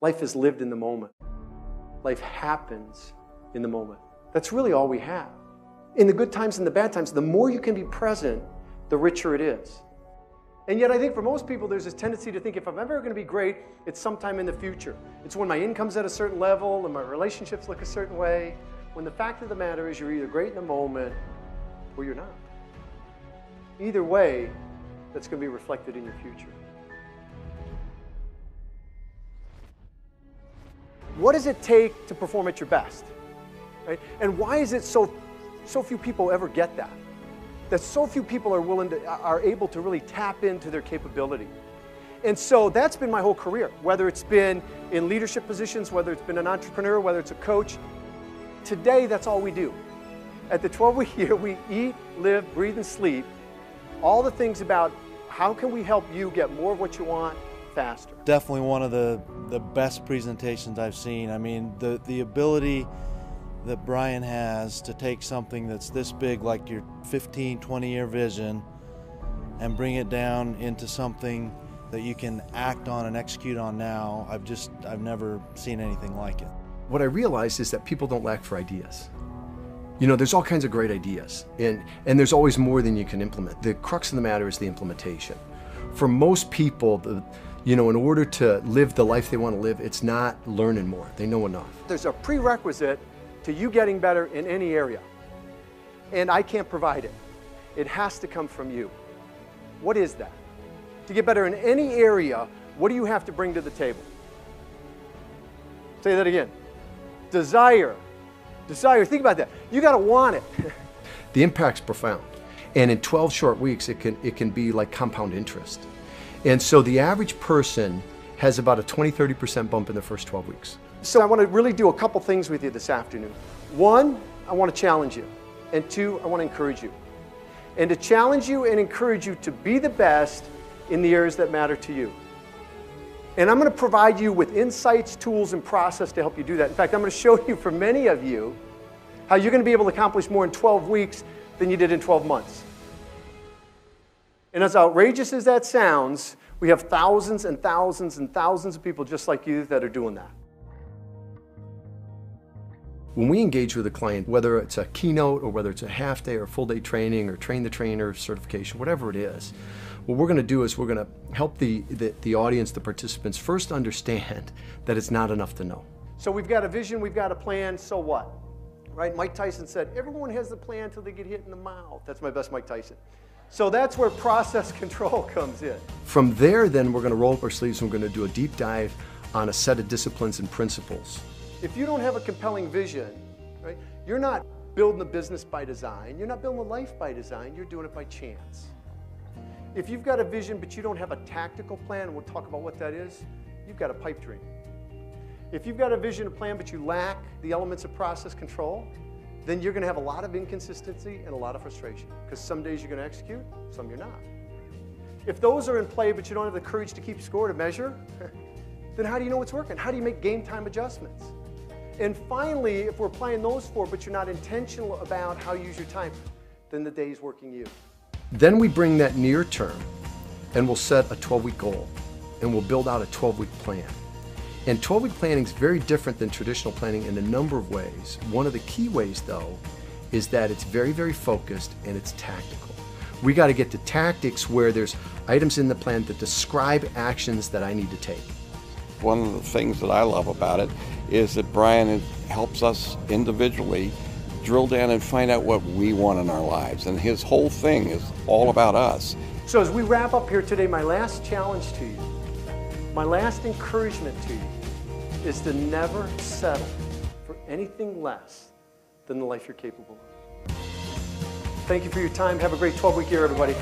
Life is lived in the moment. Life happens in the moment. That's really all we have. In the good times and the bad times, the more you can be present, the richer it is. And yet I think for most people there's this tendency to think if I'm ever going to be great, it's sometime in the future. It's when my income's at a certain level and my relationships look a certain way, when the fact of the matter is you're either great in the moment or you're not. Either way, that's going to be reflected in your future. What does it take to perform at your best? Right? And why is it so few people ever get that? That so few people are able to really tap into their capability. And so that's been my whole career, whether it's been in leadership positions, whether it's been an entrepreneur, whether it's a coach. Today, that's all we do. At the 12-week year, we eat, live, breathe, and sleep all the things about how can we help you get more of what you want faster. Definitely one of the best presentations I've seen. I mean, the ability that Brian has to take something that's this big, like your 15, 20-year vision, and bring it down into something that you can act on and execute on now. I've never seen anything like it. What I realized is that people don't lack for ideas. You know, there's all kinds of great ideas, and there's always more than you can implement. The crux of the matter is the implementation. For most people, in order to live the life they want to live, it's not learning more. They know enough. There's a prerequisite to you getting better in any area, and I can't provide it. It has to come from you. What is that? To get better in any area, what do you have to bring to the table? Say that again. Desire. Desire, think about that. You got to want it. The impact's profound. And in 12 short weeks, it can be like compound interest. And so the average person has about a 20-30% bump in the first 12 weeks. So I want to really do a couple things with you this afternoon. One, I want to challenge you. And two, I want to encourage you. And to challenge you and encourage you to be the best in the areas that matter to you. And I'm going to provide you with insights, tools, and process to help you do that. In fact, I'm going to show you for many of you how you're going to be able to accomplish more in 12 weeks than you did in 12 months. And as outrageous as that sounds, we have thousands and thousands and thousands of people just like you that are doing that. When we engage with a client, whether it's a keynote or whether it's a half day or full day training or train the trainer certification, whatever it is, what we're going to do is we're going to help the audience, the participants, first understand that it's not enough to know. So we've got a vision, we've got a plan, so what? Right? Mike Tyson said, everyone has the plan until they get hit in the mouth. That's my best Mike Tyson. So that's where process control comes in. From there, then, we're going to roll up our sleeves and we're going to do a deep dive on a set of disciplines and principles. If you don't have a compelling vision, right, you're not building a business by design, you're not building a life by design, you're doing it by chance. If you've got a vision but you don't have a tactical plan, and we'll talk about what that is, you've got a pipe dream. If you've got a vision, a plan, but you lack the elements of process control, then you're going to have a lot of inconsistency and a lot of frustration. Because some days you're going to execute, some you're not. If those are in play but you don't have the courage to keep score, to measure, then how do you know what's working? How do you make game time adjustments? And finally, if we're applying those four but you're not intentional about how you use your time, then the day's working you. Then we bring that near term and we'll set a 12-week goal and we'll build out a 12-week plan. And 12-week planning is very different than traditional planning in a number of ways. One of the key ways, though, is that it's very, very focused and it's tactical. We got to get to tactics where there's items in the plan that describe actions that I need to take. One of the things that I love about it is that Brian helps us individually drill down and find out what we want in our lives. And his whole thing is all about us. So as we wrap up here today, my last challenge to you, my last encouragement to you is to never settle for anything less than the life you're capable of. Thank you for your time. Have a great 12-week year, everybody.